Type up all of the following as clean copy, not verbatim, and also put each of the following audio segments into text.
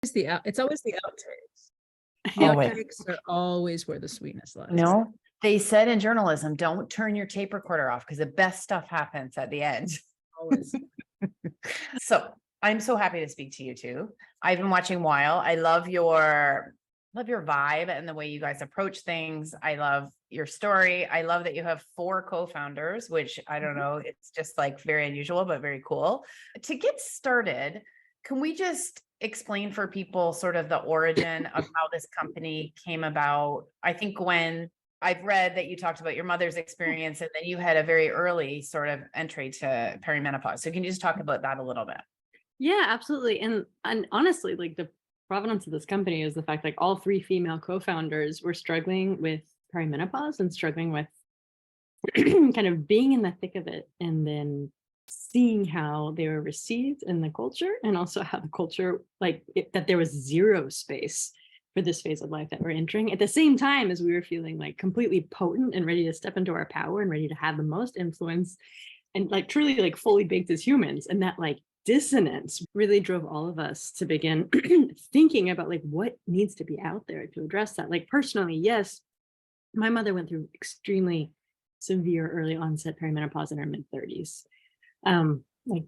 It's always the outtakes. The Always. outtakes are always where the sweetness lies. No, they said in journalism, don't turn your tape recorder off because the best stuff happens at the end. Always. So I'm so happy to speak to you too. I've been watching Wile. I love your vibe and the way you guys approach things. I love your story. I love that you have 4 co-founders, which I don't know, it's just like very unusual, but very cool. To get started, can we just explain for people sort of the origin of how this company came about? I think when I've read that you talked about your mother's experience and then you had a very early sort of entry to perimenopause. So can you just talk about that a little bit? Yeah, absolutely. And honestly, like the provenance of this company is the fact like all 3 female co-founders were struggling with perimenopause and struggling with kind of being in the thick of it and then seeing how they were received in the culture and also how the culture, that there was zero space for this phase of life that we're entering at the same time as we were feeling like completely potent and ready to step into our power and ready to have the most influence and like truly like fully baked as humans. And that like dissonance really drove all of us to begin thinking about like what needs to be out there to address that. Like personally, yes, my mother went through extremely severe early onset perimenopause in her mid-30s. Like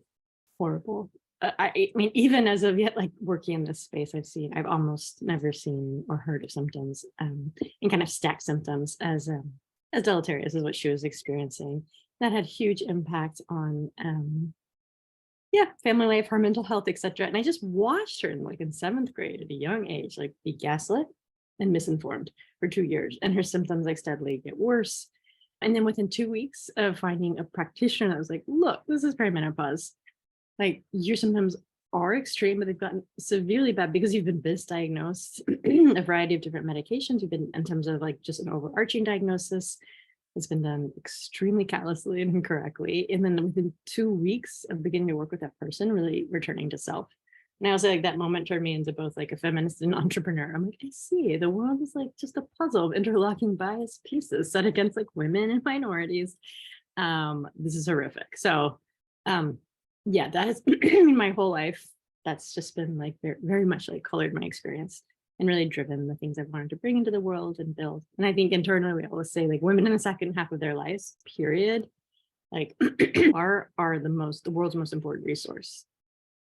horrible. I mean, even as of yet, like working in this space, I've almost never seen or heard of symptoms and kind of stacked symptoms as deleterious as what she was experiencing. That had huge impact on family life, her mental health, etc. And I just watched her in 7th grade at a young age, like be gaslit and misinformed for 2 years. And her symptoms like steadily get worse. And then within 2 weeks of finding a practitioner that was like, look, this is perimenopause. Like your symptoms are extreme, but they've gotten severely bad because you've been misdiagnosed a variety of different medications. You've been in terms of like just an overarching diagnosis. It's been done extremely callously and incorrectly. And then within 2 weeks of beginning to work with that person, really returning to self. And I was like, that moment turned me into both like a feminist and entrepreneur. I'm like, I see, the world is like just a puzzle of interlocking bias pieces set against like women and minorities. This is horrific. So that has my whole life. That's just been like very, very much like colored my experience and really driven the things I've wanted to bring into the world and build. And I think internally we always say like women in the second half of their lives, period, like are the world's most important resource.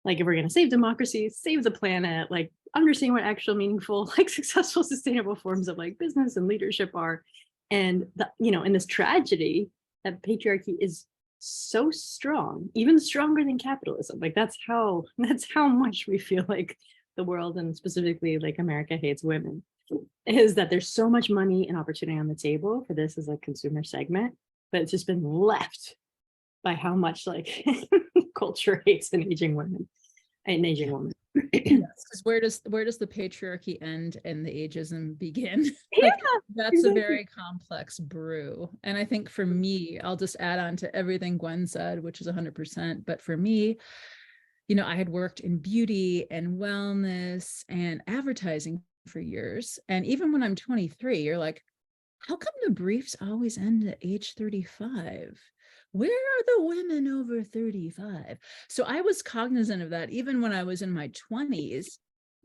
Like if we're going to save democracy, save the planet, like understand what actual meaningful, like successful, sustainable forms of like business and leadership are. And in this tragedy that patriarchy is so strong, even stronger than capitalism. Like that's how much we feel like the world and specifically like America hates women, is that there's so much money and opportunity on the table for this as a consumer segment, but it's just been left by how much like culture hates an aging woman. Yes, where does the patriarchy end and the ageism begin? That's exactly. A very complex brew. And I think for me, I'll just add on to everything Gwen said, which is 100%. But for me, I had worked in beauty and wellness and advertising for years. And even when I'm 23, you're like, how come the briefs always end at age 35? Where are the women over 35? So I was cognizant of that even when I was in my 20s.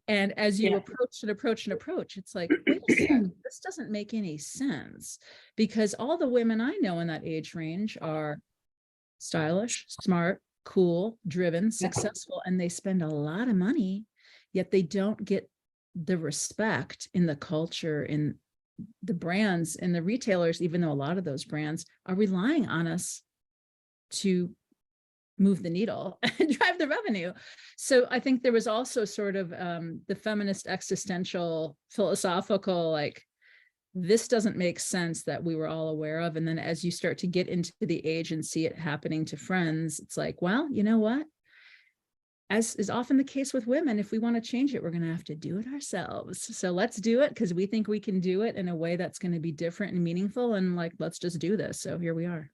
And as you approach, it's like, wait a second, this doesn't make any sense, because all the women I know in that age range are stylish, smart, cool, driven, successful, and they spend a lot of money, yet they don't get the respect in the culture, in the brands and the retailers, even though a lot of those brands are relying on us to move the needle and drive the revenue. So I think there was also sort of the feminist existential philosophical, like, this doesn't make sense, that we were all aware of. And then as you start to get into the age and see it happening to friends, it's like, well, you know what? As is often the case with women, if we want to change it, we're going to have to do it ourselves. So let's do it because we think we can do it in a way that's going to be different and meaningful. And like, let's just do this. So here we are.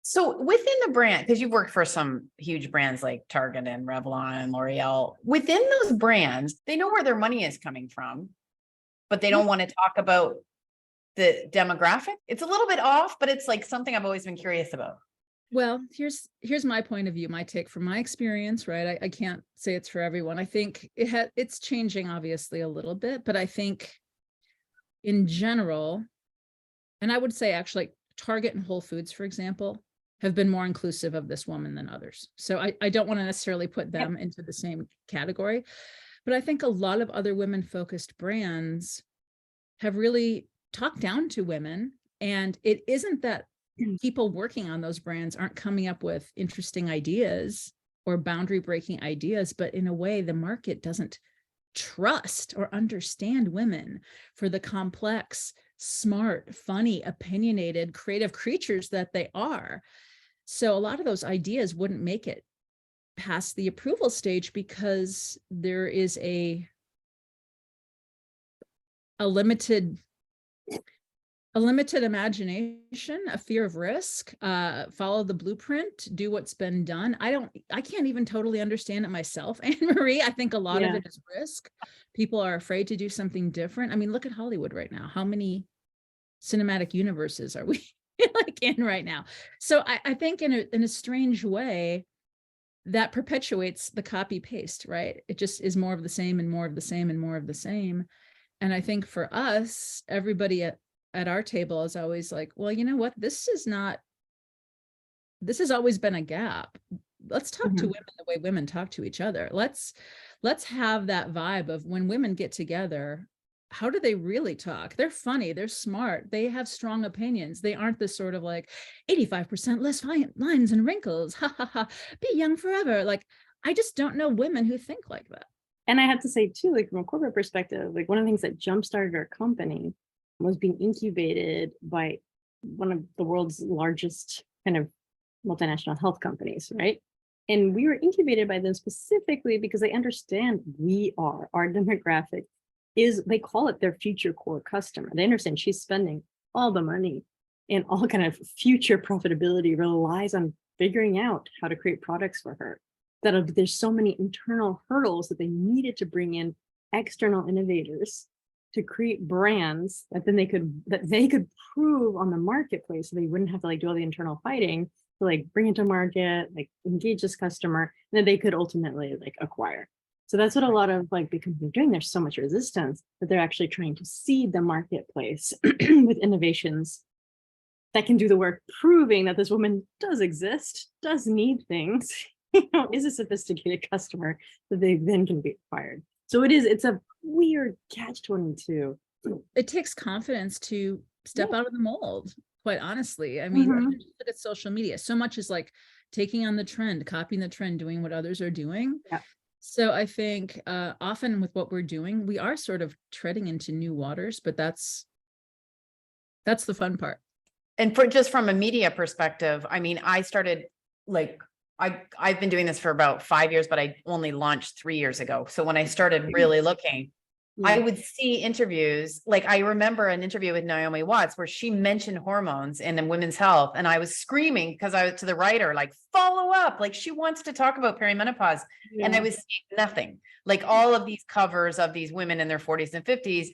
So within the brand, because you've worked for some huge brands like Target and Revlon and L'Oreal, within those brands, they know where their money is coming from, but they don't want to talk about the demographic. It's a little bit off, but it's like something I've always been curious about. Well, here's my point of view, my take from my experience, right? I can't say it's for everyone. I think it's changing obviously a little bit, but I think in general, and I would say actually Target and Whole Foods, for example, have been more inclusive of this woman than others. So I don't want to necessarily put them into the same category, but I think a lot of other women-focused brands have really talked down to women. And it isn't that people working on those brands aren't coming up with interesting ideas or boundary breaking ideas, but in a way, the market doesn't trust or understand women for the complex, smart, funny, opinionated, creative creatures that they are. So a lot of those ideas wouldn't make it past the approval stage because there is a limited imagination, a fear of risk, follow the blueprint, do what's been done. I can't even totally understand it myself, Anne-Marie. I think a lot of it is risk. People are afraid to do something different. I mean, look at Hollywood right now. How many cinematic universes are we like in right now? So I think in a strange way, that perpetuates the copy paste, right? It just is more of the same and more of the same and more of the same. And I think for us, everybody at our table is always like, well, you know what? This has always been a gap. Let's talk to women the way women talk to each other. Let's have that vibe of when women get together, how do they really talk? They're funny, they're smart, they have strong opinions. They aren't this sort of like 85% less lines and wrinkles, ha ha ha, be young forever. Like, I just don't know women who think like that. And I have to say too, like from a corporate perspective, like one of the things that jump-started our company was being incubated by one of the world's largest kind of multinational health companies, right? And we were incubated by them specifically because they understand our demographic is, they call it their future core customer. They understand she's spending all the money and all kind of future profitability relies on figuring out how to create products for her. That there's so many internal hurdles that they needed to bring in external innovators to create brands that then they could prove on the marketplace, so they wouldn't have to like do all the internal fighting to like bring it to market, like engage this customer, and then they could ultimately like acquire. So that's what a lot of like big companies are doing. There's so much resistance that they're actually trying to seed the marketplace with innovations that can do the work, proving that this woman does exist, does need things, is a sophisticated customer that they then can be acquired. So it's a weird catch-22. It takes confidence to step out of the mold, quite honestly. I mean, just look at social media. So much is like taking on the trend, copying the trend, doing what others are doing. Yeah. So I think often with what we're doing, we are sort of treading into new waters, but that's the fun part. And from a media perspective, I mean, I started like, I've been doing this for about 5 years, but I only launched 3 years ago. So when I started really looking, I would see interviews. Like I remember an interview with Naomi Watts where she mentioned hormones and women's health. And I was screaming because I was to the writer, like, follow up, like she wants to talk about perimenopause. And I was seeing nothing, like all of these covers of these women in their 40s and 50s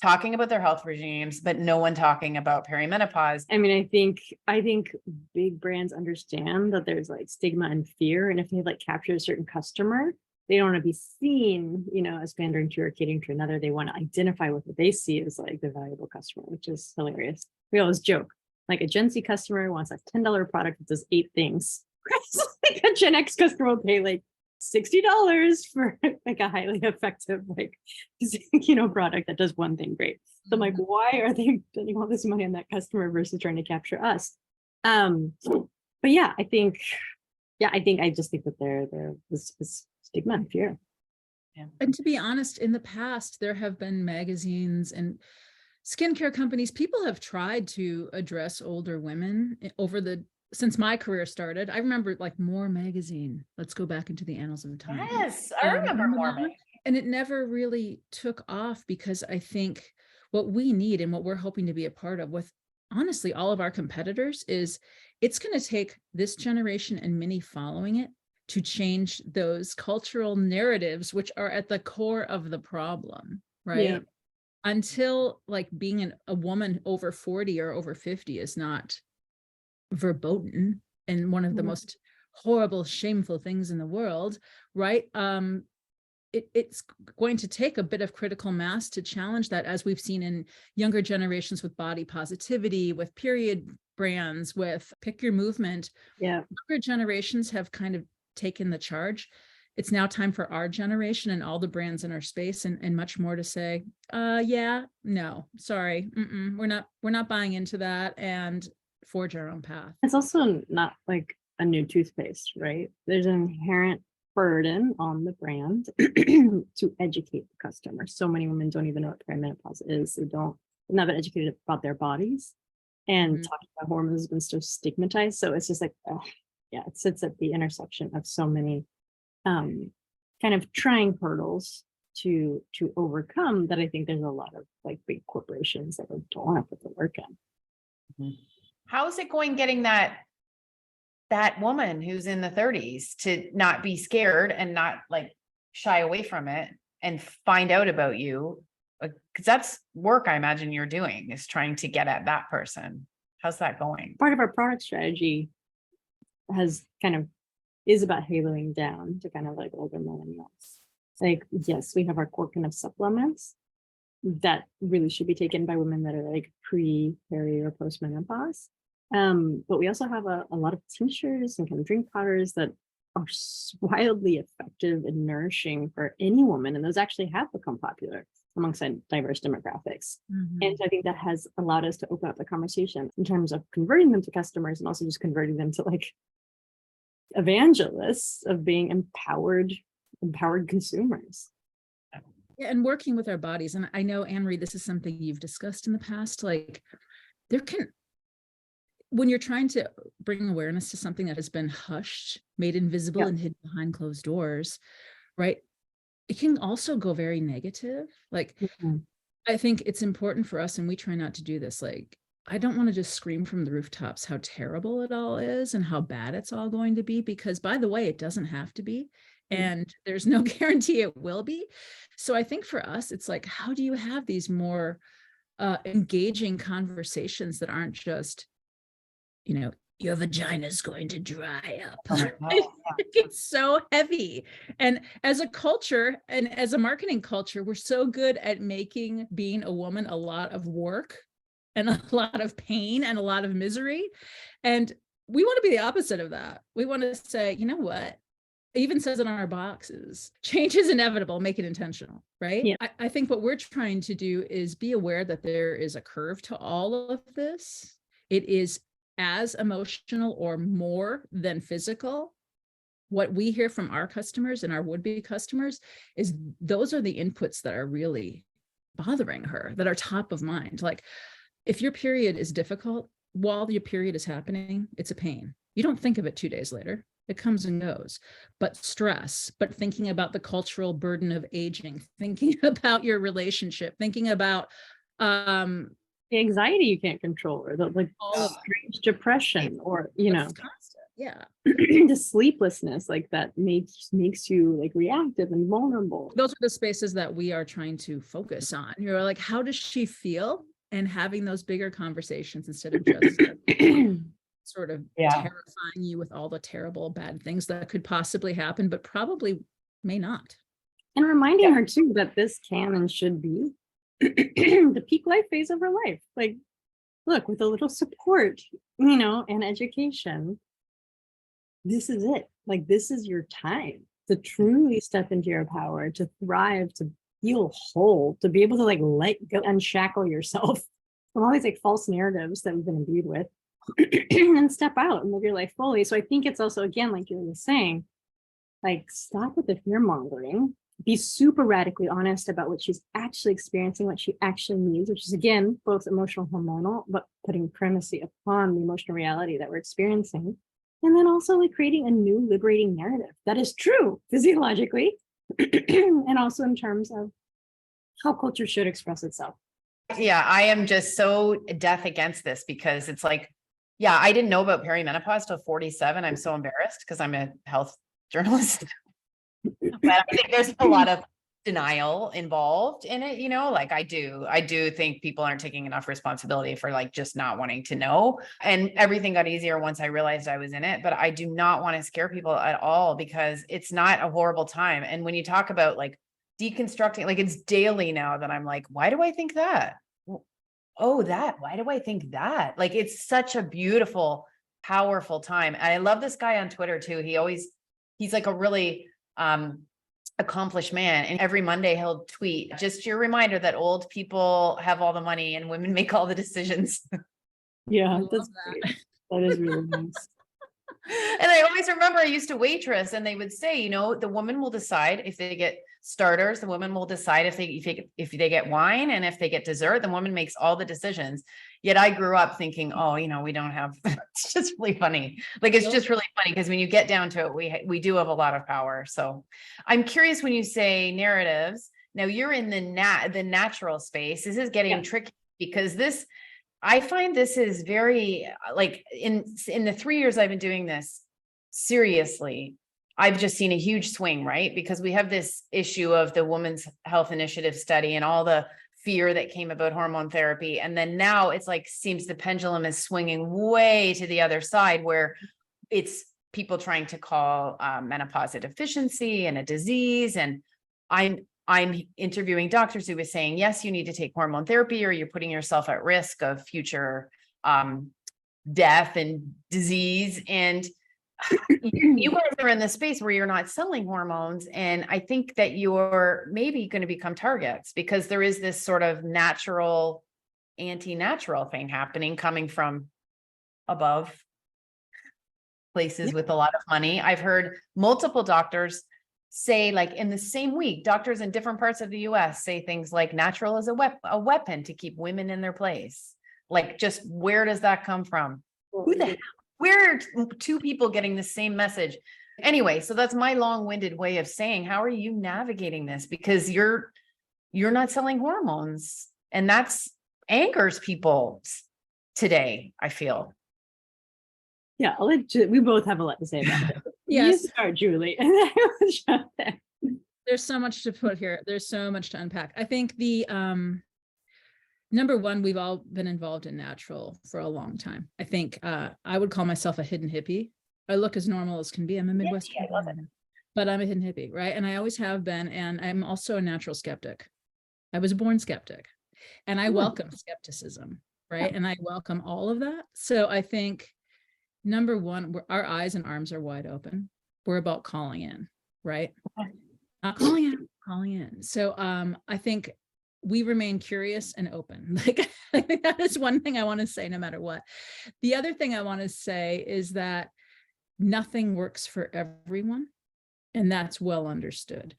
talking about their health regimes, but no one talking about perimenopause. I mean, I think big brands understand that there's like stigma and fear. And if they like capture a certain customer, they don't want to be seen, as pandering to or catering to another. They want to identify with what they see as like the valuable customer, which is hilarious. We always joke, like a Gen Z customer wants a $10 product that does 8 things. Like a Gen X customer will pay like $60 for like a highly effective, like, product that does one thing great. So I'm like, why are they spending all this money on that customer versus trying to capture us? But yeah, I just think that there's this stigma and fear. Yeah. And to be honest, in the past, there have been magazines and skincare companies. People have tried to address older women since my career started. I remember like More magazine. Let's go back into the annals of time. Yes, I remember More magazine. And it never really took off because I think what we need and what we're hoping to be a part of with honestly all of our competitors is it's going to take this generation and many following it to change those cultural narratives, which are at the core of the problem, right? Yeah. Until like being a woman over 40 or over 50 is not verboten and one of the most horrible, shameful things in the world, right? It's going to take a bit of critical mass to challenge that, as we've seen in younger generations with body positivity, with period brands, with pick your movement. Yeah. Younger generations have kind of taken the charge. It's now time for our generation and all the brands in our space and much more to say, yeah, no, sorry, we're not buying into that, and forge our own path. It's also not like a new toothpaste, right? There's an inherent burden on the brand to educate the customer. So many women don't even know what perimenopause is. They're not been educated about their bodies, and talking about hormones has been so stigmatized. So it's just like, yeah, it sits at the intersection of so many kind of trying hurdles to overcome, that I think there's a lot of like big corporations that don't want to put the work in. How is it going getting that woman who's in the 30s to not be scared and not like shy away from it and find out about you? Because that's work I imagine you're doing, is trying to get at that person. How's that going? Part of our product strategy is about haloing down to kind of like older millennials. Like, yes, we have our core kind of supplements that really should be taken by women that are like pre, peri, or post menopause. But we also have a lot of tinctures and kind of drink powders that are wildly effective and nourishing for any woman. And those actually have become popular amongst diverse demographics. And so I think that has allowed us to open up the conversation in terms of converting them to customers, and also just converting them to like evangelists of being empowered consumers. Yeah, and working with our bodies. And I know, Anne Marie, this is something you've discussed in the past. Like, when you're trying to bring awareness to something that has been hushed, made invisible, and hidden behind closed doors, right? It can also go very negative. Like, I think it's important for us, and we try not to do this. Like, I don't want to just scream from the rooftops how terrible it all is and how bad it's all going to be, because, by the way, it doesn't have to be. And there's no guarantee it will be. So I think for us, it's like, how do you have these more engaging conversations that aren't just, your vagina is going to dry up. It's so heavy. And as a culture and as a marketing culture, we're so good at making being a woman a lot of work and a lot of pain and a lot of misery. And we want to be the opposite of that. We want to say, you know what? It even says it on our boxes, change is inevitable, make it intentional, right? Yeah. I think what we're trying to do is be aware that there is a curve to all of this. It is as emotional or more than physical. What we hear from our customers and our would-be customers is those are the inputs that are really bothering her, that are top of mind. Like, if your period is difficult, while your period is happening, it's a pain. You don't think of it 2 days later. It comes and goes. But stress, but thinking about the cultural burden of aging, thinking about your relationship, thinking about the anxiety you can't control, or the like strange depression, or constant. Yeah. the sleeplessness like that makes you like reactive and vulnerable. Those are the spaces that we are trying to focus on. You're like, how does she feel? And having those bigger conversations instead of just sort of terrifying you with all the terrible bad things that could possibly happen, but probably may not. And reminding her too that this can and should be the peak life phase of her life. Like, look, with a little support, and education, this is it. Like, this is your time to truly step into your power, to thrive, to feel whole, to be able to like let go, unshackle yourself from all these like false narratives that we've been imbued with, and step out and live your life fully. So I think it's also, again, like you were saying, like, stop with the fear mongering, be super radically honest about what she's actually experiencing, what she actually needs, which is, again, both emotional, hormonal, but putting primacy upon the emotional reality that we're experiencing. And then also like creating a new liberating narrative that is true physiologically and also in terms of how culture should express itself. Yeah, I am just so death against this, because it's like, I didn't know about perimenopause till 47. I'm so embarrassed because I'm a health journalist. But I think there's a lot of denial involved in it, like I do think people aren't taking enough responsibility for like just not wanting to know. And everything got easier once I realized I was in it, but I do not want to scare people at all because it's not a horrible time. And when you talk about like deconstructing, like it's daily now that I'm like, why do I think that? Oh, why do I think that? Like, it's such a beautiful, powerful time. And I love this guy on Twitter too. He's like a really, accomplished man. And every Monday he'll tweet just your reminder that old people have all the money and women make all the decisions. Yeah, that's great. That is really nice. And I always remember I used to waitress and they would say, the woman will decide if they get starters, the woman will decide if they get wine, and if they get dessert, the woman makes all the decisions. Yet I grew up thinking, oh, we don't have, it's just really funny. Like, it's just really funny because when you get down to it, we do have a lot of power. So I'm curious when you say narratives, now you're in the natural space. This is getting tricky because I find this is very like in the 3 years I've been doing this seriously, I've just seen a huge swing, right? Because we have this issue of the Women's Health Initiative study and all the fear that came about hormone therapy. And then now it's like, seems the pendulum is swinging way to the other side where it's people trying to call menopause a deficiency and a disease. And I'm interviewing doctors who were saying, yes, you need to take hormone therapy or you're putting yourself at risk of future death and disease. And you guys are in this space where you're not selling hormones. And I think that you're maybe going to become targets because there is this sort of natural, anti-natural thing happening coming from above places with a lot of money. I've heard multiple doctors say, like in the same week, doctors in different parts of the US say things like natural is a weapon to keep women in their place. Like, just where does that come from? Who the hell? Where are two people getting the same message? Anyway, so that's my long-winded way of saying, how are you navigating this? Because you're not selling hormones, and that's angers people today, I feel. Yeah, we both have a lot to say about it. Yes. You start, Julie. There's so much to put here. There's so much to unpack. I think the number one, we've all been involved in natural for a long time. I think I would call myself a hidden hippie. I look as normal as can be. I'm a Midwestern woman, but I'm a hidden hippie, right? And I always have been, and I'm also a natural skeptic. I was a born skeptic, and I welcome skepticism, right? And I welcome all of that. So I think number one, our eyes and arms are wide open. We're about calling in, right? Not calling in. So I think we remain curious and open. Like, I think that is one thing I want to say no matter what. The other thing I want to say is that nothing works for everyone, and that's well understood.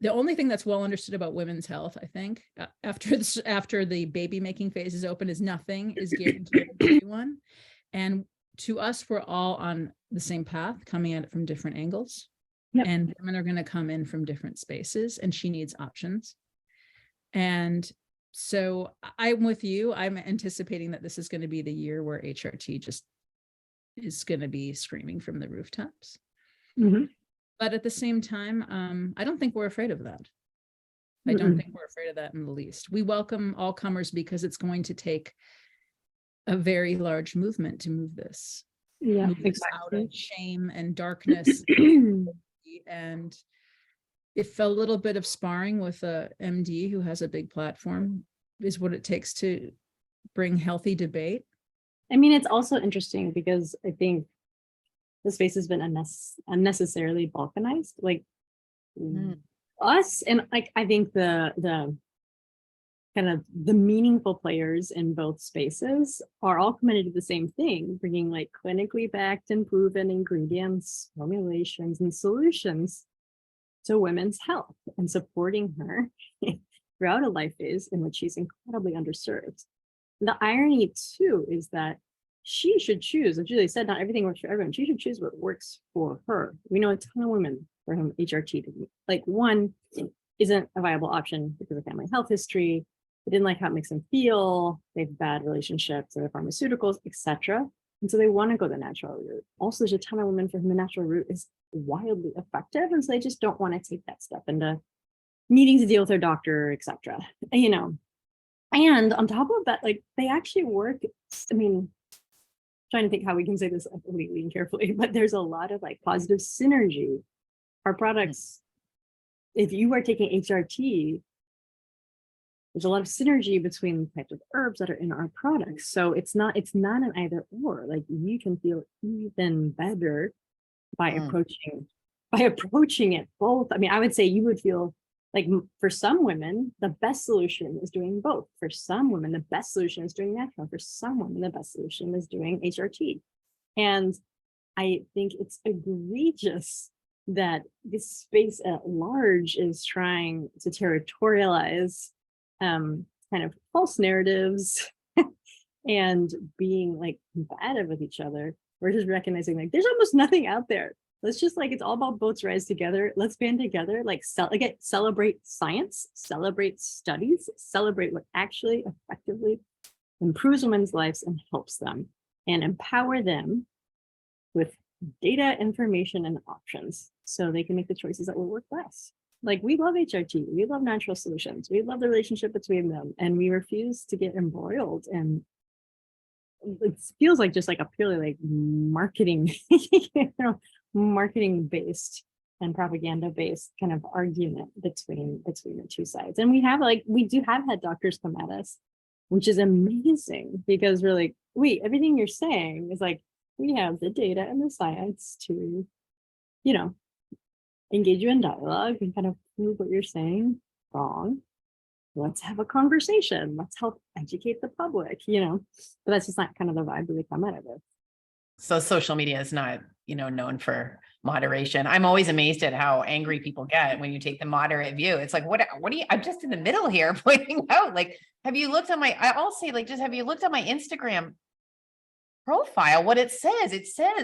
The only thing that's well understood about women's health, I think, after the baby making phase is open, is nothing is guaranteed to everyone. And to us, we're all on the same path, coming at it from different angles. Yep. And women are going to come in from different spaces, and she needs options. And so I'm with you. I'm anticipating that this is going to be the year where HRT just is going to be screaming from the rooftops. Mm-hmm. But at the same time, I don't think we're afraid of that. I don't think we're afraid of that in the least. We welcome all comers because it's going to take a very large movement to move this. Yeah, move this out of shame and darkness. And if a little bit of sparring with a MD who has a big platform is what it takes to bring healthy debate. I mean, it's also interesting because I think the space has been unnecessarily balkanized. Like us, and like I think the kind of the meaningful players in both spaces are all committed to the same thing, bringing like clinically backed and proven ingredients, formulations, and solutions to women's health and supporting her throughout a life phase in which she's incredibly underserved. And the irony too is that she should choose, as Julie said, not everything works for everyone. She should choose what works for her. We know a ton of women for whom HRT, like one, isn't a viable option because of family health history. They didn't like how it makes them feel. They have bad relationships with pharmaceuticals, etc. And so they want to go the natural route. Also, there's a ton of women for whom the natural route is wildly effective. And so they just don't want to take that step into needing to deal with their doctor, etc. You know, and on top of that, like they actually work. I mean, trying to think how we can say this completely and carefully, but there's a lot of like positive synergy. Our products, if you are taking HRT, there's a lot of synergy between the types of herbs that are in our products. So it's not an either or. Like you can feel even better by approaching it both. I mean, I would say you would feel like for some women, the best solution is doing both. For some women, the best solution is doing natural. For some women, the best solution is doing HRT. And I think it's egregious that this space at large is trying to territorialize kind of false narratives and being like combative with each other. We're just recognizing like there's almost nothing out there. Let's just like, it's all about boats rise together. Let's band together, like celebrate science, celebrate studies, celebrate what actually effectively improves women's lives and helps them, and empower them with data, information, and options so they can make the choices that will work best. Like we love HRT, we love natural solutions, we love the relationship between them, and we refuse to get embroiled. And it feels like just like a purely like marketing, marketing based and propaganda based kind of argument between the two sides. And we do have had doctors come at us, which is amazing because we're like, wait, everything you're saying is like, we have the data and the science to, engage you in dialogue and kind of prove what you're saying wrong. Let's have a conversation. Let's help educate the public, but that's just not kind of the vibe that we come out of it. So social media is not, known for moderation. I'm always amazed at how angry people get when you take the moderate view. It's like, what do you, I'm just in the middle here pointing out, like, have you looked on I'll say like, just have you looked at my Instagram profile, what it says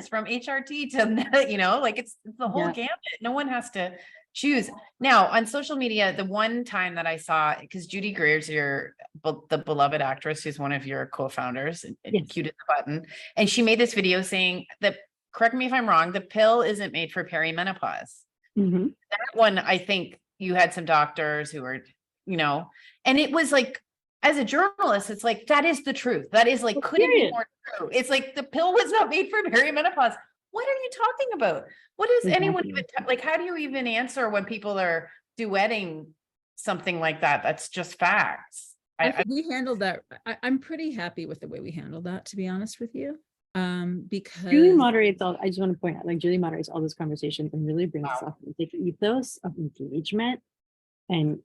from HRT to, like it's the whole gamut. No one has to choose. Now on social media, the one time that I saw, because Judy Greer's the beloved actress who's one of your co-founders, cute as a button, and she made this video saying that, correct me if I'm wrong, the pill isn't made for perimenopause. Mm-hmm. That one, I think you had some doctors who were, and it was like, as a journalist, it's like, that is the truth. That is like, couldn't be more true. It's like the pill was not made for perimenopause. What are you talking about? What is anyone even like? How do you even answer when people are duetting something like that? That's just facts. We handled that. I'm pretty happy with the way we handled that, to be honest with you. Because Julie moderates all. I just want to point out, like Julie moderates all this conversation and really brings up the ethos of engagement and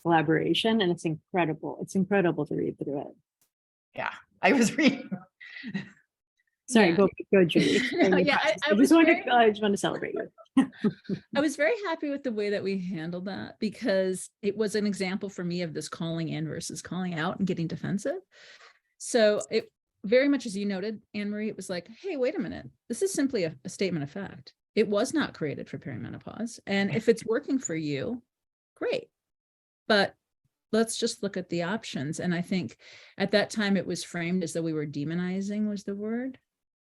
collaboration, and it's incredible. It's incredible to read through it. Yeah, I was reading. Sorry, go Julie. I just want to celebrate you. I was very happy with the way that we handled that because it was an example for me of this calling in versus calling out and getting defensive. So it very much, as you noted, Anne-Marie, it was like, hey, wait a minute. This is simply a statement of fact. It was not created for perimenopause. And if it's working for you, great. But let's just look at the options. And I think at that time it was framed as though we were demonizing was the word.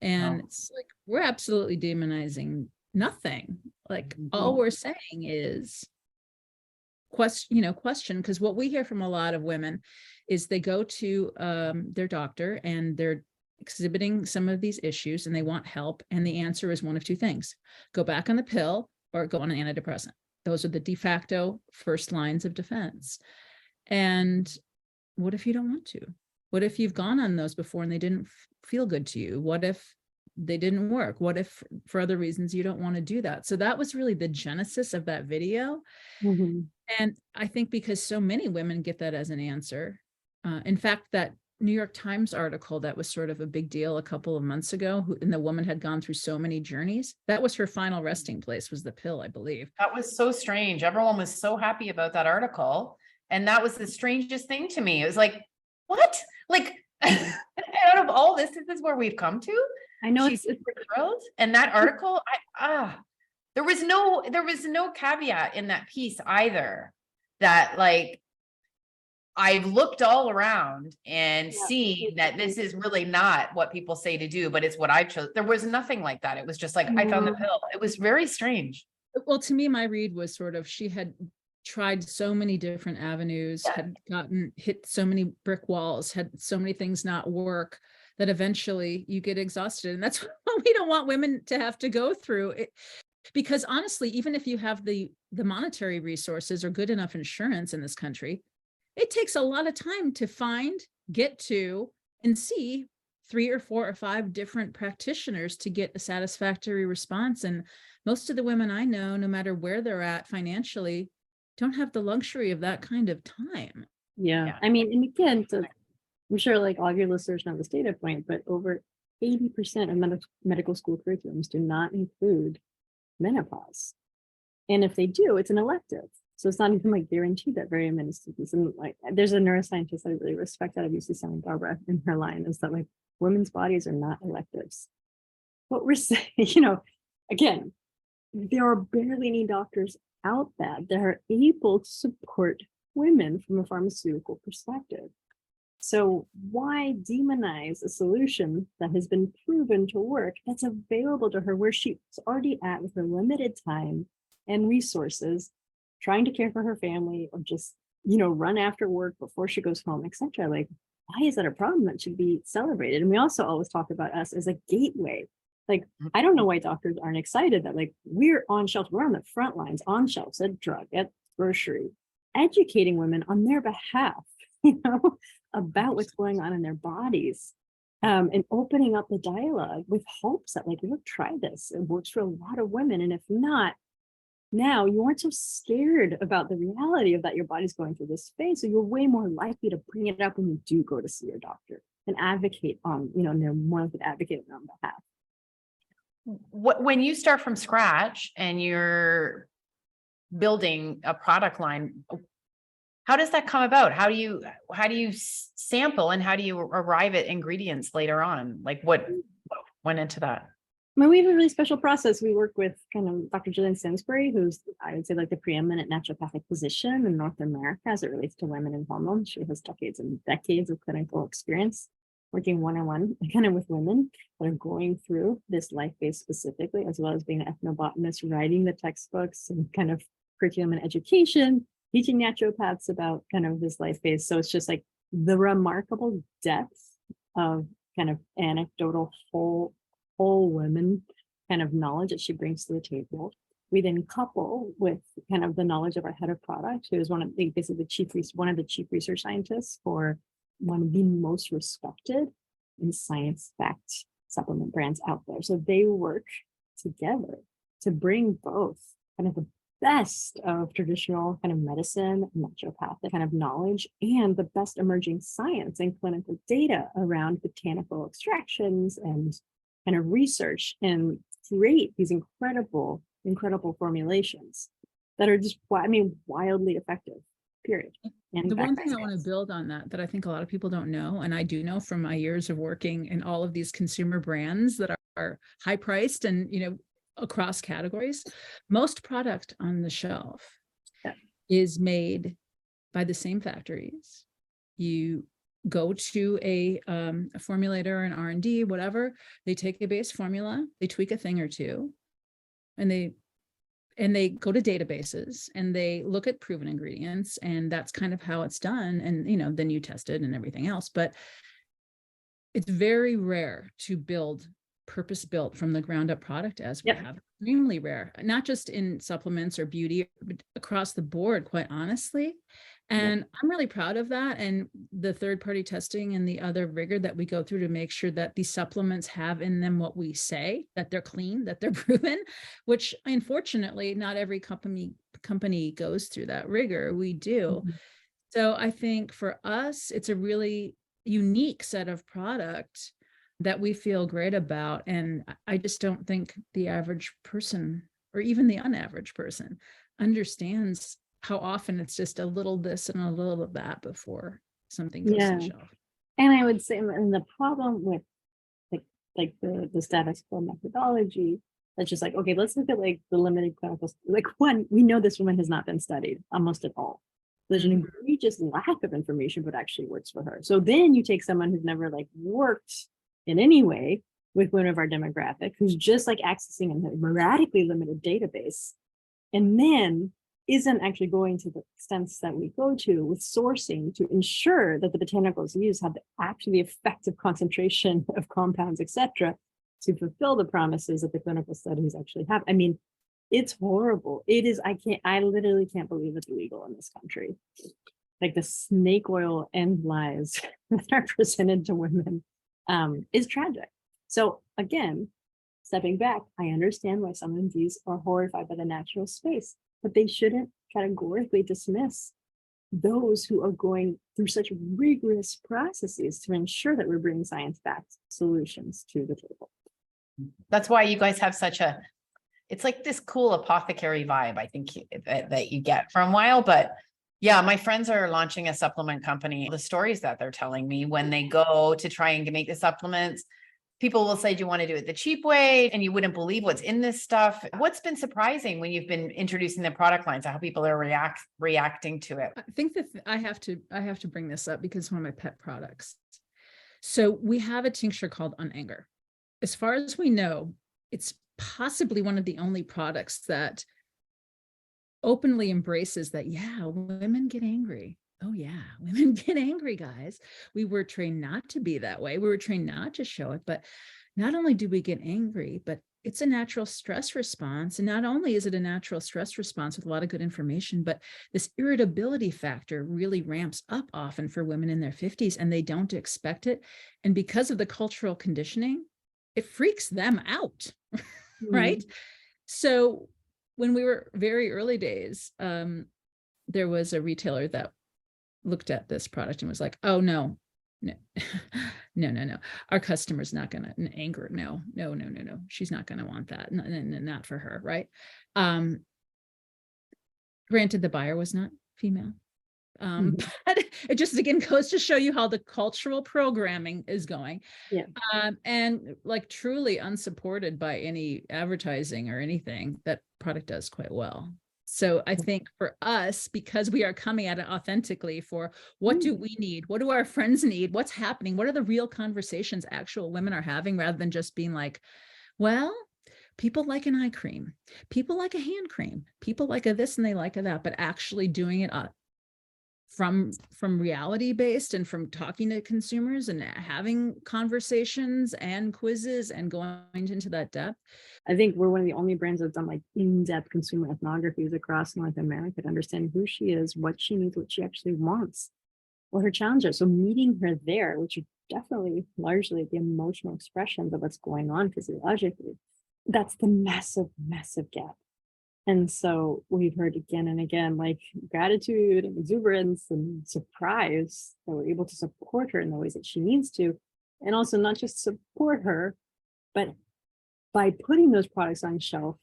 And it's like, we're absolutely demonizing nothing. Like all we're saying is question, because what we hear from a lot of women is they go to their doctor and they're exhibiting some of these issues and they want help. And the answer is one of two things: go back on the pill or go on an antidepressant. Those are the de facto first lines of defense. And what if you don't want to? What if you've gone on those before and they didn't feel good to you? What if they didn't work? What if for other reasons you don't want to do that? So that was really the genesis of that video. Mm-hmm. And I think because so many women get that as an answer. In fact, that New York Times article that was sort of a big deal a couple of months ago, and the woman had gone through so many journeys, that was her final resting place, was the pill, I believe. That was so strange. Everyone was so happy about that article. And that was the strangest thing to me. It was like, what? Like, out of all this is where we've come to? I know She's super thrilled. And that article, there was no caveat in that piece either, that like, I've looked all around and seen that this is really not what people say to do, but it's what I chose. There was nothing like that. It was just like, I found the pill. It was very strange. Well, to me, my read was sort of, she had tried so many different avenues, had hit so many brick walls, had so many things not work, that eventually you get exhausted. And that's what we don't want women to have to go through it. Because honestly, even if you have the monetary resources or good enough insurance in this country, it takes a lot of time to find, get to, and see 3 or 4 or 5 different practitioners to get a satisfactory response. And most of the women I know, no matter where they're at financially, don't have the luxury of that kind of time. Yeah. I mean, and again, I'm sure like all of your listeners know this data point, but over 80% of medical school curriculums do not include menopause. And if they do, it's an elective. So it's not even like guaranteed that very many students. And like, there's a neuroscientist I really respect out of UC Santa Barbara, in her line is that like women's bodies are not electives. But we're saying, again, there are barely any doctors out there that are able to support women from a pharmaceutical perspective. So why demonize a solution that has been proven to work, that's available to her where she's already at with her limited time and resources, trying to care for her family or just, run after work before she goes home, etc. Like, why is that a problem that should be celebrated? And we also always talk about us as a gateway. Like, I don't know why doctors aren't excited that like we're on shelves, we're on the front lines, on shelves at drug, at grocery, educating women on their behalf, about what's going on in their bodies, and opening up the dialogue with hopes that like, look, try this. It works for a lot of women. And if not, now you aren't so scared about the reality of that your body's going through this phase. So you're way more likely to bring it up when you do go to see your doctor and advocate on, and they're more likely to advocate on behalf. When you start from scratch and you're building a product line, how does that come about? How do you sample and how do you arrive at ingredients later on? Like what went into that? I mean, we have a really special process. We work with kind of Dr. Jillian Simsbury, who's, I would say, like the preeminent naturopathic physician in North America as it relates to women and hormones. She has decades and decades of clinical experience working one-on-one kind of with women that are going through this life phase specifically, as well as being an ethnobotanist, writing the textbooks and kind of curriculum and education, teaching naturopaths about kind of this life phase. So it's just like the remarkable depth of kind of anecdotal whole women kind of knowledge that she brings to the table. We then couple with kind of the knowledge of our head of product, who is one of the chief research scientists for one of the most respected and science-backed supplement brands out there. So they work together to bring both kind of the best of traditional kind of medicine, naturopathic kind of knowledge, and the best emerging science and clinical data around botanical extractions and kind of research, and create these incredible formulations that are just, wildly effective, period. And the one thing I want to build on that I think a lot of people don't know, and I do know from my years of working in all of these consumer brands that are high priced and, across categories, most product on the shelf is made by the same factories. You go to a formulator, an R&D, whatever, they take a base formula, they tweak a thing or two, and they go to databases and they look at proven ingredients, and that's kind of how it's done. And, then you test it and everything else, but it's very rare to build purpose-built from the ground up product as we have. Extremely rare, not just in supplements or beauty, but across the board, quite honestly. And I'm really proud of that. And the third-party testing and the other rigor that we go through to make sure that these supplements have in them what we say, that they're clean, that they're proven, which unfortunately not every company goes through that rigor. We do. Mm-hmm. So I think for us, it's a really unique set of product that we feel great about. And I just don't think the average person, or even the unaverage person, understands how often it's just a little this and a little of that before something goes to the shelf. And I would say, and the problem with like the status quo methodology, that's just like, okay, let's look at like the limited clinical, like one, we know this woman has not been studied almost at all. There's an egregious lack of information, but actually works for her. So then you take someone who's never like worked in any way with one of our demographic, who's just like accessing a radically limited database, and then isn't actually going to the extents that we go to with sourcing to ensure that the botanicals used have the effective concentration of compounds, etc., to fulfill the promises that the clinical studies actually have. I mean, it's horrible. It is, I literally can't believe it's illegal in this country. Like the snake oil and lies that are presented to women is tragic. So again, stepping back, I understand why some of these are horrified by the natural space, but they shouldn't categorically dismiss those who are going through such rigorous processes to ensure that we're bringing science-backed solutions to the table. That's why you guys have such a, it's like this cool apothecary vibe, I think that you get from Wile. But yeah, my friends are launching a supplement company. The stories that they're telling me when they go to try and make the supplements, people will say, do you want to do it the cheap way? And you wouldn't believe what's in this stuff. What's been surprising when you've been introducing the product lines, how people are reacting to it? I think that I have to bring this up because it's one of my pet products. So we have a tincture called On Anger. As far as we know, it's possibly one of the only products that openly embraces that, yeah, women get angry. Oh yeah, women get angry, guys. We were trained not to be that way. We were trained not to show it, but not only do we get angry, but it's a natural stress response. And not only is it a natural stress response with a lot of good information, but this irritability factor really ramps up often for women in their 50s, and they don't expect it. And because of the cultural conditioning, it freaks them out, right? So when we were very early days, there was a retailer that looked at this product and was like, oh, no. Our customer's not going to anger. No. She's not going to want that. Not for her, right? Granted, the buyer was not female. But it just, again, goes to show you how the cultural programming is going. Yeah. And like truly unsupported by any advertising or anything, that product does quite well. So I think for us, because we are coming at it authentically for what do we need? What do our friends need? What's happening? What are the real conversations actual women are having, rather than just being like, well, people like an eye cream, people like a hand cream, people like a this and they like a that, but actually doing it from reality based and from talking to consumers and having conversations and quizzes and going into that depth. I think we're one of the only brands that's done like in-depth consumer ethnographies across North America to understand who she is, what she needs, what she actually wants, what her challenges are. So meeting her there, which is definitely largely the emotional expressions of what's going on physiologically, that's the massive, massive gap. And so we've heard again and again, like gratitude and exuberance and surprise that we're able to support her in the ways that she needs to. And also not just support her, but by putting those products on shelf,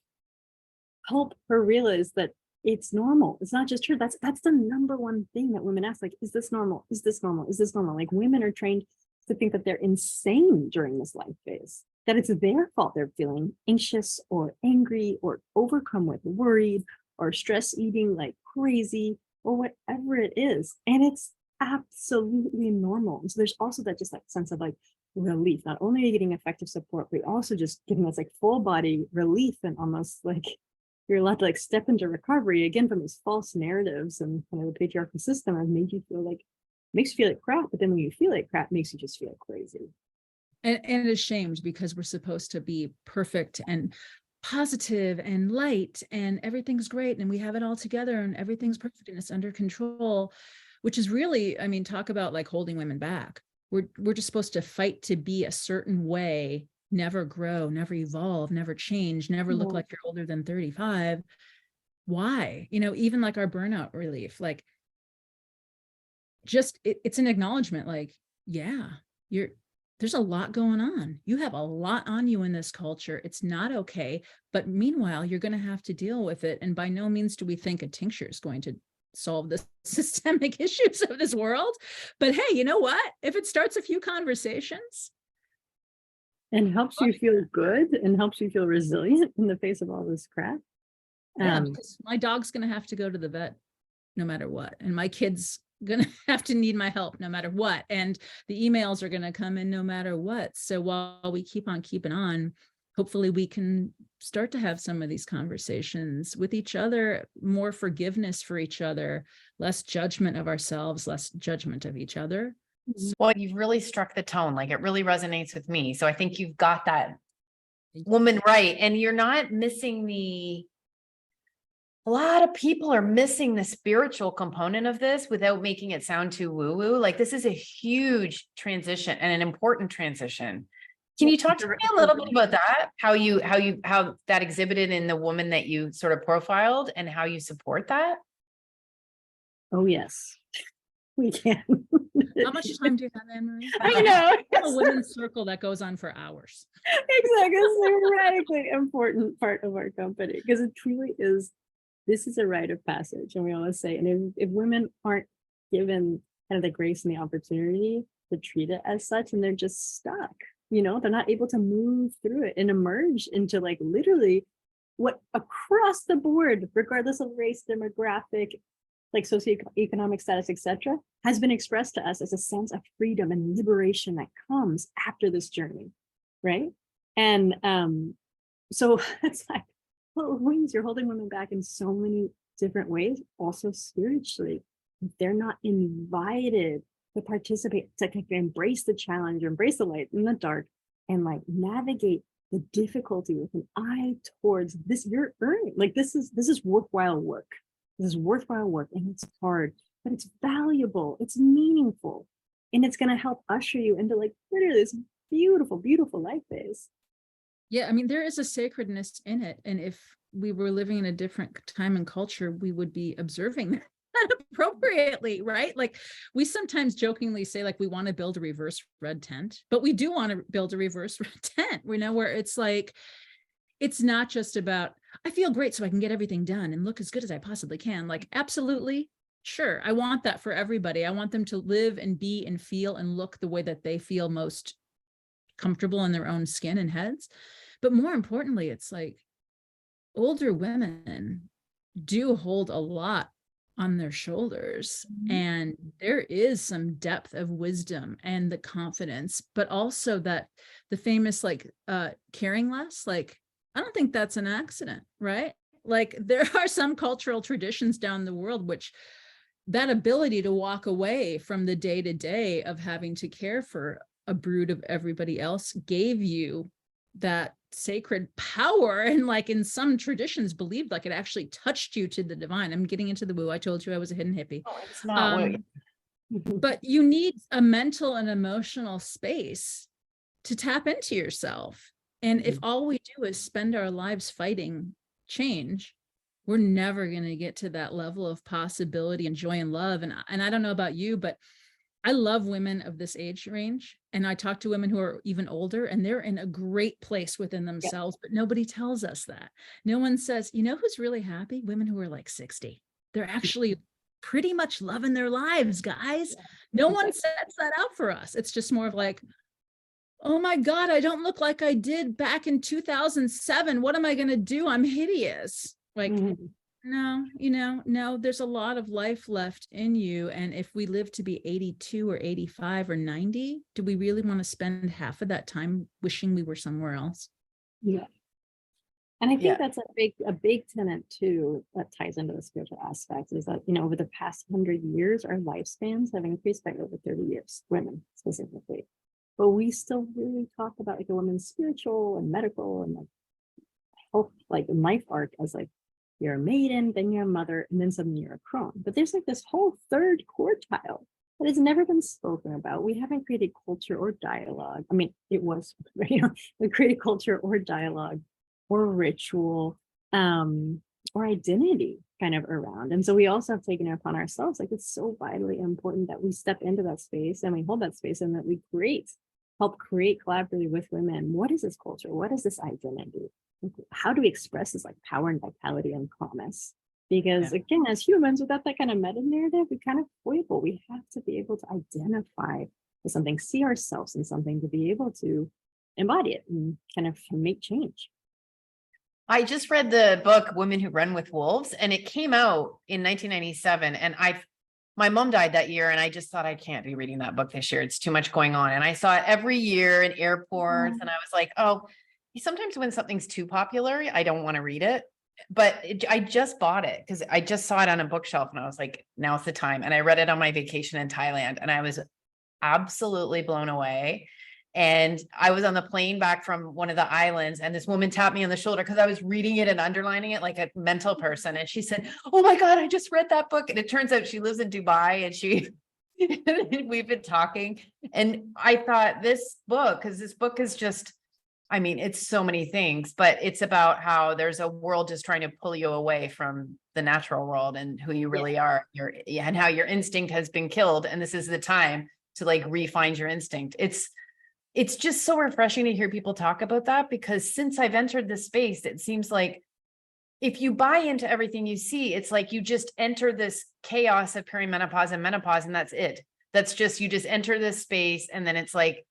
help her realize that it's normal. It's not just her. That's the number one thing that women ask, like, is this normal? Is this normal? Is this normal? Like women are trained to think that they're insane during this life phase, that it's their fault they're feeling anxious or angry or overcome with worried or stress eating like crazy or whatever it is. And it's absolutely normal. And so there's also that just like sense of like relief. Not only are you getting effective support, but also just getting this like full body relief, and almost like you're allowed to like step into recovery again from these false narratives and kind of the patriarchal system has made you feel like, makes you feel like crap. But then when you feel like crap, makes you just feel like crazy. And ashamed, because we're supposed to be perfect and positive and light and everything's great and we have it all together and everything's perfect and it's under control, which is really, I mean, talk about like holding women back. We're just supposed to fight to be a certain way, never grow, never evolve, never change, never look like you're older than 35. Why? You know, even like our burnout relief, like just it's an acknowledgement, like, yeah, there's a lot going on. You have a lot on you in this culture. It's not okay. But meanwhile, you're going to have to deal with it. And by no means do we think a tincture is going to solve the systemic issues of this world. But hey, you know what? If it starts a few conversations and helps you feel good and helps you feel resilient in the face of all this crap. Yeah, because my dog's going to have to go to the vet no matter what. And my kid's going to have to need my help no matter what. And the emails are going to come in no matter what. So while we keep on keeping on, hopefully we can start to have some of these conversations with each other, more forgiveness for each other, less judgment of ourselves, less judgment of each other. Well, you've really struck the tone. Like, it really resonates with me. So I think you've got that woman right. And you're not missing a lot of people are missing the spiritual component of this without making it sound too woo-woo. Like, this is a huge transition and an important transition. Can you talk to me a little bit about that? How that exhibited in the woman that you sort of profiled and how you support that? Oh, yes, we can. How much time do you have, Anne-Marie? I know. A women's circle that goes on for hours. Exactly. It's a radically important part of our company because it truly is. This is a rite of passage. And we always say, and if women aren't given kind of the grace and the opportunity to treat it as such, and they're just stuck, they're not able to move through it and emerge into like literally what across the board, regardless of race, demographic, like socioeconomic status, etc., has been expressed to us as a sense of freedom and liberation that comes after this journey, right? And so it's like, wings, you're holding women back in so many different ways, also spiritually. They're not invited to participate, to embrace the challenge, embrace the light in the dark, and like navigate the difficulty with an eye towards this. You're earning, like this is worthwhile work. This is worthwhile work, and it's hard, but it's valuable, it's meaningful, and it's going to help usher you into like literally this beautiful, beautiful life phase. Yeah, I mean, there is a sacredness in it. And if we were living in a different time and culture, we would be observing that appropriately, right? Like, we sometimes jokingly say, like, we want to build a reverse red tent, but we do want to build a reverse red tent, where it's like, it's not just about, I feel great so I can get everything done and look as good as I possibly can. Like, absolutely. Sure. I want that for everybody. I want them to live and be and feel and look the way that they feel most comfortable in their own skin and heads. But more importantly, it's like older women do hold a lot on their shoulders, and there is some depth of wisdom and the confidence, but also that the famous like caring less, like, I don't think that's an accident, right? Like, there are some cultural traditions down the world which that ability to walk away from the day-to-day of having to care for a brood of everybody else gave you that sacred power, and like in some traditions believed like it actually touched you to the divine. I'm getting into the woo. I told you I was a hidden hippie. Oh, it's not woo. But you need a mental and emotional space to tap into yourself. And if all we do is spend our lives fighting change, we're never going to get to that level of possibility and joy and love. And I don't know about you, but I love women of this age range. And I talk to women who are even older, and they're in a great place within themselves, but nobody tells us that. No one says, who's really happy? Women who are like 60. They're actually pretty much loving their lives, guys. No one sets that out for us. It's just more of like, oh my God, I don't look like I did back in 2007. What am I going to do? I'm hideous. Like, no, there's a lot of life left in you. And if we live to be 82 or 85 or 90, do we really want to spend half of that time wishing we were somewhere else? Yeah. And I think that's a big tenet too, that ties into the spiritual aspect, is that, over the past 100 years, our lifespans have increased by over 30 years, women specifically. But we still really talk about like a woman's spiritual and medical and like health, like life arc as like, you're a maiden, then you're a mother, and then suddenly you're a crone. But there's like this whole third quartile that has never been spoken about. We haven't created culture or dialogue. I mean, it was, we created culture or dialogue or ritual or identity kind of around. And so we also have taken it upon ourselves. Like, it's so vitally important that we step into that space and we hold that space, and that we help create collaboratively with women. What is this culture? What is this identity? How do we express this like power and vitality and promise? Because again, as humans, without that kind of meta narrative, we kind of foible. We have to be able to identify with something, see ourselves in something, to be able to embody it and kind of make change. I just read the book Women Who Run with Wolves, and it came out in 1997. And my mom died that year, and I just thought, I can't be reading that book this year. It's too much going on. And I saw it every year in airports, and I was like, oh, sometimes when something's too popular, I don't want to read it. But I just bought it because I just saw it on a bookshelf and I was like, now's the time. And I read it on my vacation in Thailand and I was absolutely blown away. And I was on the plane back from one of the islands and this woman tapped me on the shoulder because I was reading it and underlining it like a mental person. And she said, oh my God, I just read that book. And it turns out she lives in Dubai and we've been talking. And I thought this book, because this book is just, I mean, it's so many things, but it's about how there's a world just trying to pull you away from the natural world and who you really are, and how your instinct has been killed. And this is the time to like refine your instinct. It's just so refreshing to hear people talk about that, because since I've entered this space, it seems like if you buy into everything you see, it's like you just enter this chaos of perimenopause and menopause, and that's it. That's just, you just enter this space and then it's like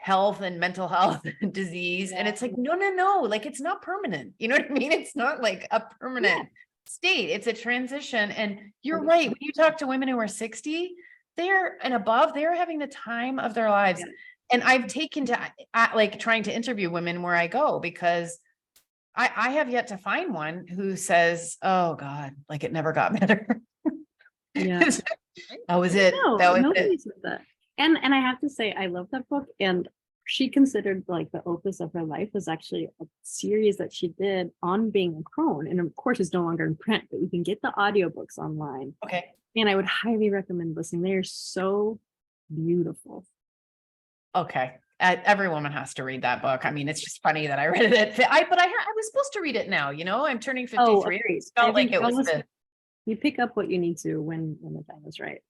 health and mental health and disease. And it's like, no, like it's not permanent. You know what I mean? It's not like a permanent state. It's a transition. And you're right. When you talk to women who are 60, they're and above, they're having the time of their lives. And I've taken to like trying to interview women where I go, because I have yet to find one who says, oh God, like it never got better. Yeah. That was it. No, That was nobody it. said that. And I have to say, I love that book. And she considered like the opus of her life was actually a series that she did on being a crone. And of course, it's no longer in print, but you can get the audiobooks online. Okay. And I would highly recommend listening. They are so beautiful. Okay. Every woman has to read that book. I mean, it's just funny that I read it. But I was supposed to read it now, you know, I'm turning 53. It felt like it was the, you pick up what you need to when the time is right.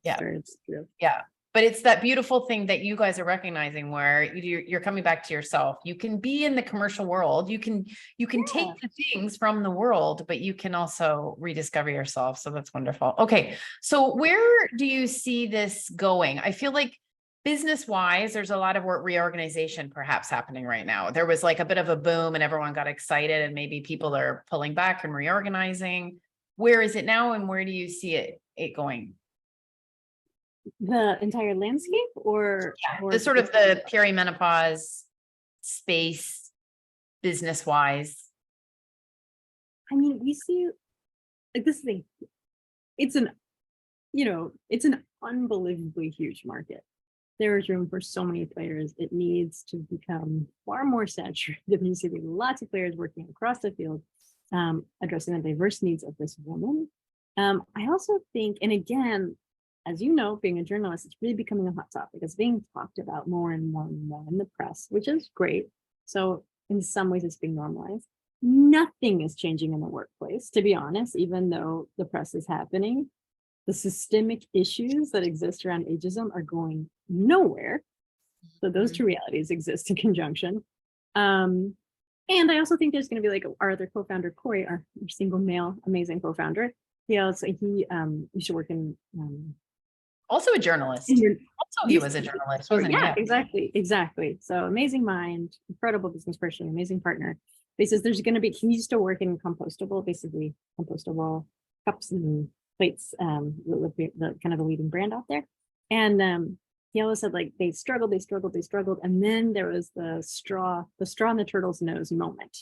Yeah. It's true. Yeah. But it's that beautiful thing that you guys are recognizing where you're coming back to yourself. You can be in the commercial world. You can take the things from the world, but you can also rediscover yourself. So that's wonderful. Okay. So where do you see this going? I feel like business wise, there's a lot of work reorganization perhaps happening right now. There was like a bit of a boom and everyone got excited and maybe people are pulling back and reorganizing. Where is it now? And where do you see it going? The entire landscape or the sort of the perimenopause space business wise? I mean, we see like this thing, it's an unbelievably huge market. There is room for so many players. It needs to become far more saturated. There needs to be lots of players working across the field, addressing the diverse needs of this woman. I also think, and again, as you know, being a journalist, it's really becoming a hot topic. It's being talked about more and more and more in the press, which is great. So in some ways it's being normalized. Nothing is changing in the workplace, to be honest, even though the press is happening. The systemic issues that exist around ageism are going nowhere. So those two realities exist in conjunction. And I also think there's going to be like our other co-founder, Corey, our single male, amazing co-founder. He used to work in also a journalist. Also, he was a journalist, wasn't he? Yeah, exactly. So amazing mind, incredible business person, amazing partner. He says he used to work in basically compostable cups and plates, the kind of the leading brand out there. And he always said like they struggled. And then there was the straw in the turtle's nose moment,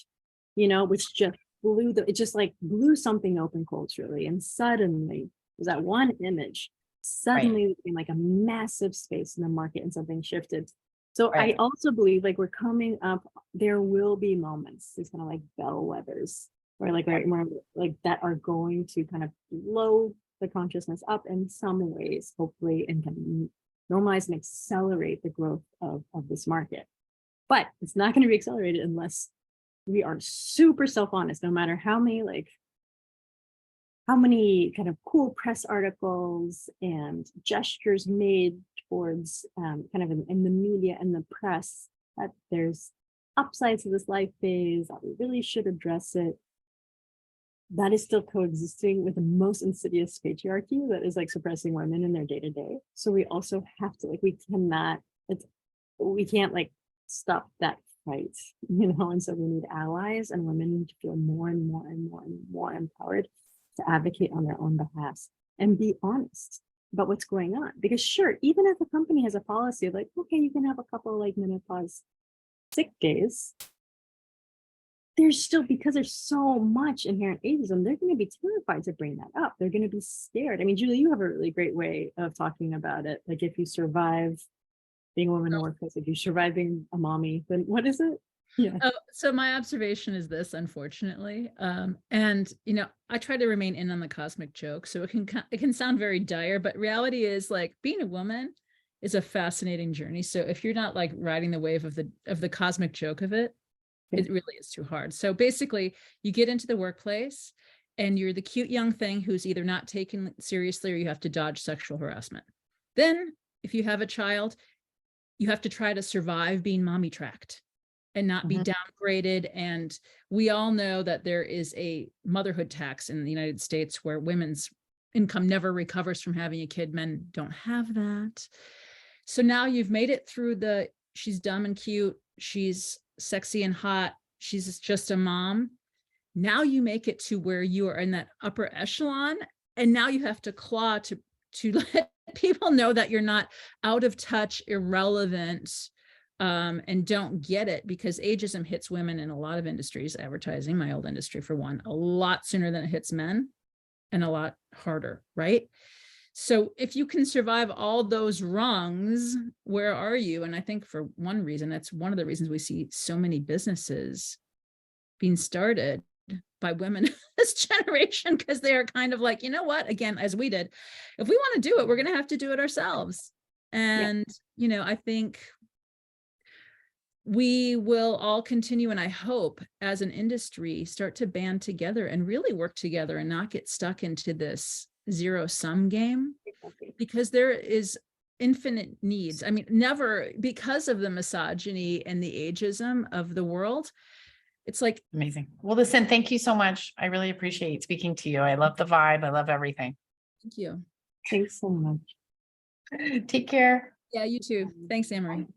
which just blew something open culturally. And suddenly was that one image. Suddenly it became like a massive space in the market and something shifted. So I also believe like we're coming up, there will be moments, these kind of like bellwethers where like that are going to kind of blow the consciousness up in some ways, hopefully, and kind of normalize and accelerate the growth of this market. But it's not going to be accelerated unless we are super self-honest, no matter how many kind of cool press articles and gestures made towards kind of in the media and the press that there's upsides to this life phase, that we really should address it. That is still coexisting with the most insidious patriarchy that is like suppressing women in their day-to-day. So we also have to we can't like stop that fight, and so we need allies, and women need to feel more and more and more and more empowered to advocate on their own behalf and be honest about what's going on. Because sure, even if a company has a policy like, okay, you can have a couple like menopause sick days, there's still, because there's so much inherent ageism, they're going to be terrified to bring that up. They're going to be scared. I mean, Julie, you have a really great way of talking about it. Like, if you survive being a woman in the workplace, if you survive being a mommy, then what is it? Yeah. Oh, so my observation is this, unfortunately, and I try to remain in on the cosmic joke, so it can sound very dire, but reality is, like, being a woman is a fascinating journey. So if you're not like riding the wave of the cosmic joke of it, it really is too hard. So basically, you get into the workplace and you're the cute young thing who's either not taken seriously or you have to dodge sexual harassment. Then if you have a child, you have to try to survive being mommy tracked and not be downgraded. And we all know that there is a motherhood tax in the United States where women's income never recovers from having a kid. Men don't have that. So now you've made it through she's dumb and cute, she's sexy and hot, she's just a mom. Now you make it to where you are in that upper echelon, and now you have to claw to let people know that you're not out of touch, irrelevant, and don't get it, because ageism hits women in a lot of industries, advertising, my old industry for one, a lot sooner than it hits men and a lot harder, right? So if you can survive all those rungs, where are you? And I think for one reason, that's one of the reasons we see so many businesses being started by women this generation, because they are kind of like, you know what, again, as we did, if we want to do it, we're going to have to do it ourselves. And, I think we will all continue, and I hope as an industry start to band together and really work together and not get stuck into this zero-sum game, because there is infinite needs. I mean, never, because of the misogyny and the ageism of the world. It's like amazing. Well, listen, thank you so much. I really appreciate speaking to you. I love the vibe. I love everything. Thank you. Thanks so much. Take care. Yeah, you too. Thanks, Anne-Marie.